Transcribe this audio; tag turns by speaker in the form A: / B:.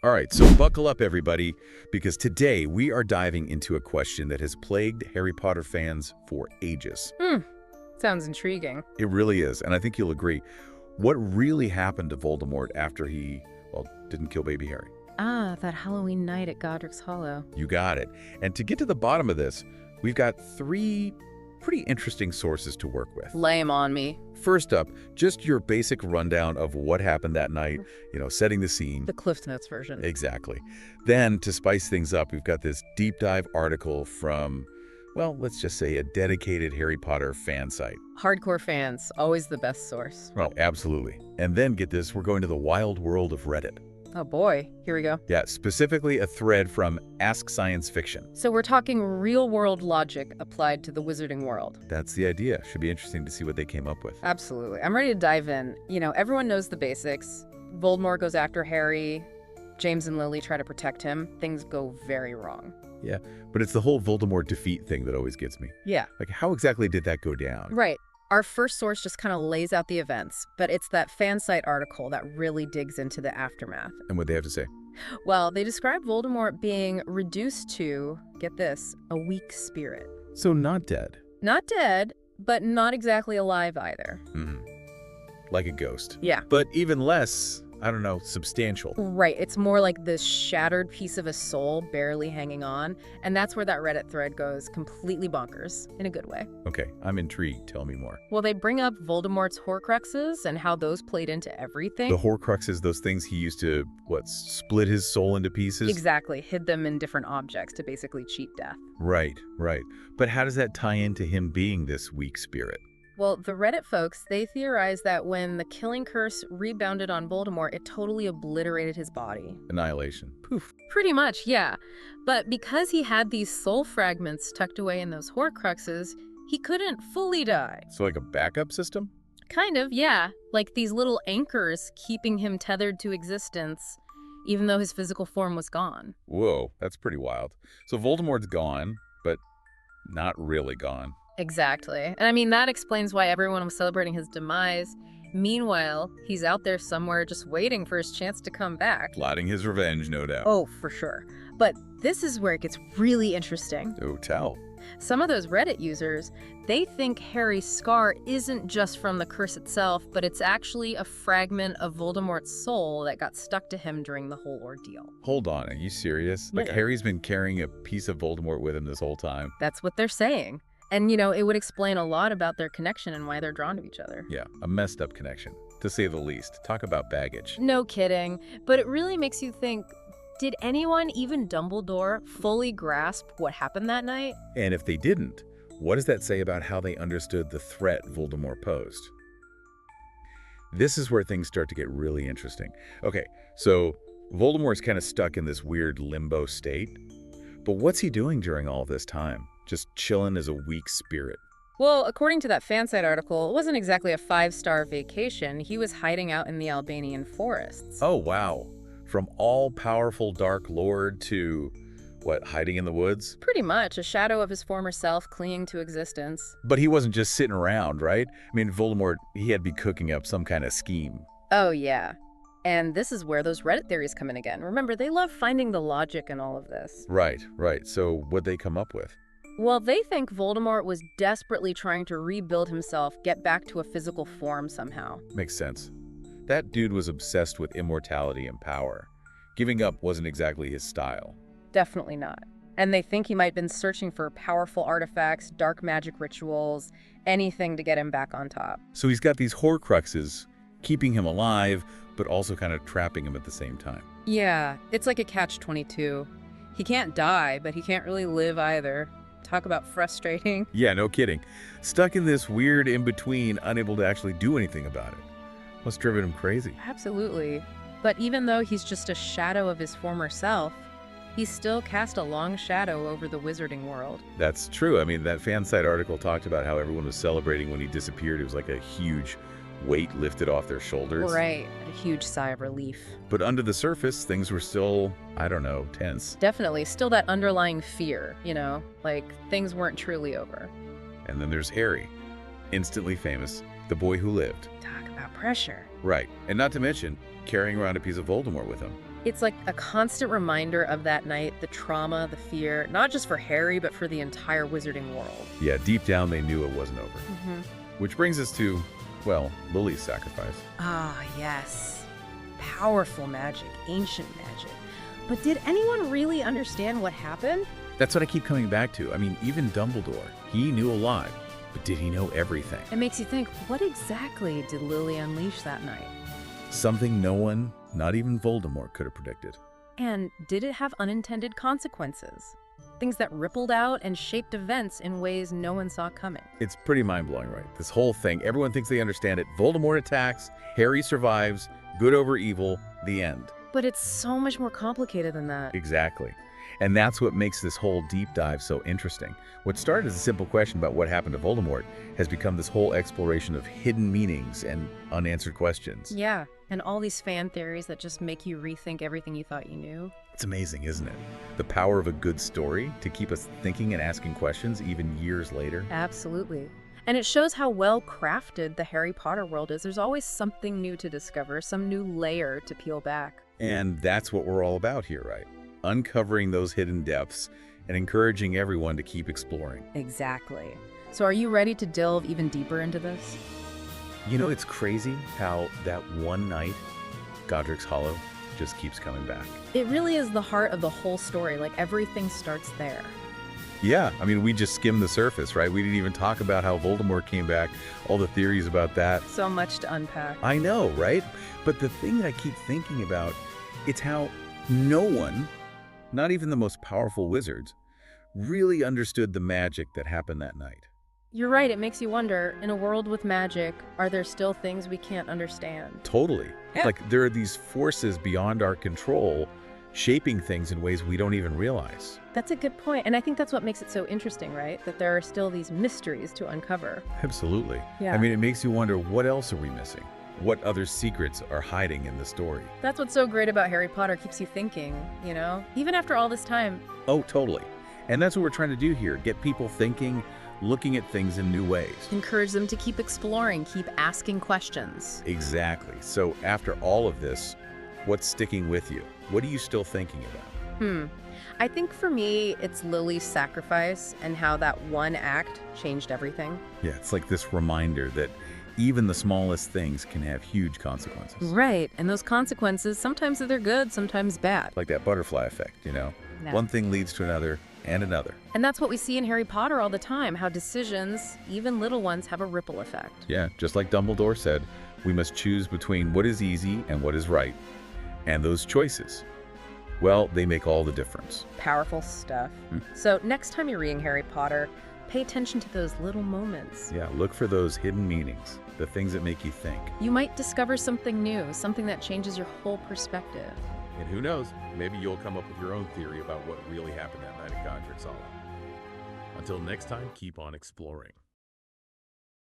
A: All right, so buckle up, everybody, because today we are diving into a question that has plagued Harry Potter fans for ages.
B: Sounds intriguing.
A: It really is, and I think you'll agree. What really happened to Voldemort after he, well, didn't kill baby Harry?
B: Ah, that Halloween night at Godric's Hollow.
A: You got it. And to get to the bottom of this, we've got three pretty interesting sources to work with.
B: Lay 'em on me.
A: First up, just your basic rundown of what happened that night, setting the scene.
B: The Cliff Notes version.
A: Exactly. Then, to spice things up, we've got this deep dive article from, well, let's just say a dedicated Harry Potter fan site.
B: Hardcore fans, always the best source.
A: Well, absolutely. And then, get this, we're going to the wild world of Reddit.
B: Oh boy, here we go.
A: Yeah, specifically a thread from Ask Science Fiction.
B: So we're talking real-world logic applied to the wizarding world.
A: That's the idea. Should be interesting to see what they came up with.
B: Absolutely. I'm ready to dive in. Everyone knows the basics. Voldemort goes after Harry. James and Lily try to protect him. Things go very wrong.
A: Yeah, but it's the whole Voldemort defeat thing that always gets me.
B: Yeah.
A: Like, how exactly did that go down?
B: Right. Our first source just kind of lays out the events, but it's that fan site article that really digs into the aftermath.
A: And what they have to say?
B: Well, they describe Voldemort being reduced to, get this, a weak spirit.
A: So not dead.
B: Not dead, but not exactly alive either.
A: Like a ghost.
B: Yeah.
A: But even less, I don't know, substantial.
B: Right. It's more like this shattered piece of a soul barely hanging on. And that's where that Reddit thread goes completely bonkers, in a good way.
A: Okay, I'm intrigued. Tell me more.
B: Well, they bring up Voldemort's Horcruxes and how those played into everything.
A: The Horcruxes, those things he used to, split his soul into pieces?
B: Exactly. Hid them in different objects to basically cheat death.
A: Right. But how does that tie into him being this weak spirit?
B: Well, the Reddit folks, they theorize that when the killing curse rebounded on Voldemort, it totally obliterated his body.
A: Annihilation. Poof.
B: Pretty much, yeah. But because he had these soul fragments tucked away in those Horcruxes, he couldn't fully die.
A: So like a backup system?
B: Kind of, yeah. Like these little anchors keeping him tethered to existence, even though his physical form was gone.
A: Whoa, that's pretty wild. So Voldemort's gone, but not really gone.
B: Exactly. And I mean, that explains why everyone was celebrating his demise. Meanwhile, he's out there somewhere just waiting for his chance to come back.
A: Plotting his revenge, no doubt.
B: Oh, for sure. But this is where it gets really interesting.
A: Oh, tell.
B: Some of those Reddit users, they think Harry's scar isn't just from the curse itself, but it's actually a fragment of Voldemort's soul that got stuck to him during the whole ordeal.
A: Hold on, are you serious? Like
B: Yeah.
A: Harry's been carrying a piece of Voldemort with him this whole time?
B: That's what they're saying. And, it would explain a lot about their connection and why they're drawn to each other.
A: Yeah, a messed up connection, to say the least. Talk about baggage.
B: No kidding. But it really makes you think, did anyone, even Dumbledore, fully grasp what happened that night?
A: And if they didn't, what does that say about how they understood the threat Voldemort posed? This is where things start to get really interesting. Okay, so Voldemort's kind of stuck in this weird limbo state. But what's he doing during all this time? Just chilling as a weak spirit.
B: Well, according to that fansite article, it wasn't exactly a 5-star vacation. He was hiding out in the Albanian forests.
A: Oh, wow. From all-powerful Dark Lord to, hiding in the woods?
B: Pretty much, a shadow of his former self clinging to existence.
A: But he wasn't just sitting around, right? I mean, Voldemort, he had to be cooking up some kind of scheme.
B: Oh, yeah. And this is where those Reddit theories come in again. Remember, they love finding the logic in all of this.
A: Right. So what'd they come up with?
B: Well, they think Voldemort was desperately trying to rebuild himself, get back to a physical form somehow.
A: Makes sense. That dude was obsessed with immortality and power. Giving up wasn't exactly his style.
B: Definitely not. And they think he might have been searching for powerful artifacts, dark magic rituals, anything to get him back on top.
A: So he's got these Horcruxes keeping him alive, but also kind of trapping him at the same time.
B: Yeah, it's like a catch-22. He can't die, but he can't really live either. Talk about frustrating.
A: Yeah, no kidding. Stuck in this weird in-between, unable to actually do anything about it. What's driven him crazy?
B: Absolutely. But even though he's just a shadow of his former self, he still cast a long shadow over the wizarding world.
A: That's true. I mean, that fan site article talked about how everyone was celebrating when he disappeared. It was like a huge weight lifted off their shoulders.
B: Right. A huge sigh of relief.
A: But under the surface, things were still, I don't know, tense.
B: Definitely. Still that underlying fear, like things weren't truly over.
A: And then there's Harry, instantly famous, the boy who lived.
B: Talk about pressure.
A: Right. And not to mention, carrying around a piece of Voldemort with him.
B: It's like a constant reminder of that night, the trauma, the fear, not just for Harry, but for the entire wizarding world.
A: Yeah, deep down they knew it wasn't over.
B: Mm-hmm.
A: Which brings us to, well, Lily's sacrifice.
B: Ah, yes. Powerful magic, ancient magic. But did anyone really understand what happened?
A: That's what I keep coming back to. I mean, even Dumbledore, he knew a lot, but did he know everything?
B: It makes you think, what exactly did Lily unleash that night?
A: Something no one, not even Voldemort, could have predicted.
B: And did it have unintended consequences? Things that rippled out and shaped events in ways no one saw coming.
A: It's pretty mind-blowing, right? This whole thing, everyone thinks they understand it. Voldemort attacks, Harry survives, good over evil, the end.
B: But it's so much more complicated than that.
A: Exactly. And that's what makes this whole deep dive so interesting. What started as a simple question about what happened to Voldemort has become this whole exploration of hidden meanings and unanswered questions.
B: Yeah, and all these fan theories that just make you rethink everything you thought you knew.
A: It's amazing, isn't it? The power of a good story to keep us thinking and asking questions even years later.
B: Absolutely. And it shows how well crafted the Harry Potter world is. There's always something new to discover, some new layer to peel back.
A: And that's what we're all about here, right? Uncovering those hidden depths and encouraging everyone to keep exploring.
B: Exactly. So are you ready to delve even deeper into this?
A: You know, it's crazy how that one night, Godric's Hollow, just keeps coming back.
B: It really is the heart of the whole story. Like, everything starts there.
A: Yeah, I mean, we just skimmed the surface, right? We didn't even talk about how Voldemort came back, all the theories about that.
B: So much to unpack.
A: I know, right? But the thing that I keep thinking about, it's how no one, not even the most powerful wizards, really understood the magic that happened that night.
B: You're right, it makes you wonder, in a world with magic, are there still things we can't understand?
A: Totally.
B: Yeah.
A: Like, there are these forces beyond our control shaping things in ways we don't even realize.
B: That's a good point, and I think that's what makes it so interesting, right? That there are still these mysteries to uncover.
A: Absolutely.
B: Yeah.
A: I mean, it makes you wonder, what else are we missing? What other secrets are hiding in the story?
B: That's what's so great about Harry Potter, keeps you thinking, you know? Even after all this time.
A: Oh, totally. And that's what we're trying to do here, get people thinking, looking at things in new ways.
B: Encourage them to keep exploring, keep asking questions.
A: Exactly. So after all of this, what's sticking with you? What are you still thinking about?
B: I think for me, it's Lily's sacrifice and how that one act changed everything.
A: Yeah, it's like this reminder that even the smallest things can have huge consequences.
B: Right, and those consequences, sometimes they're good, sometimes bad.
A: Like that butterfly effect, you know?
B: Yeah.
A: One thing leads to another and another.
B: And that's what we see in Harry Potter all the time, how decisions, even little ones, have a ripple effect.
A: Yeah, just like Dumbledore said, we must choose between what is easy and what is right. And those choices, well, they make all the difference.
B: Powerful stuff. So next time you're reading Harry Potter, pay attention to those little moments.
A: Yeah, look for those hidden meanings, the things that make you think.
B: You might discover something new, something that changes your whole perspective.
A: And who knows, maybe you'll come up with your own theory about what really happened that night at Godric's Hollow. Until next time, keep on exploring.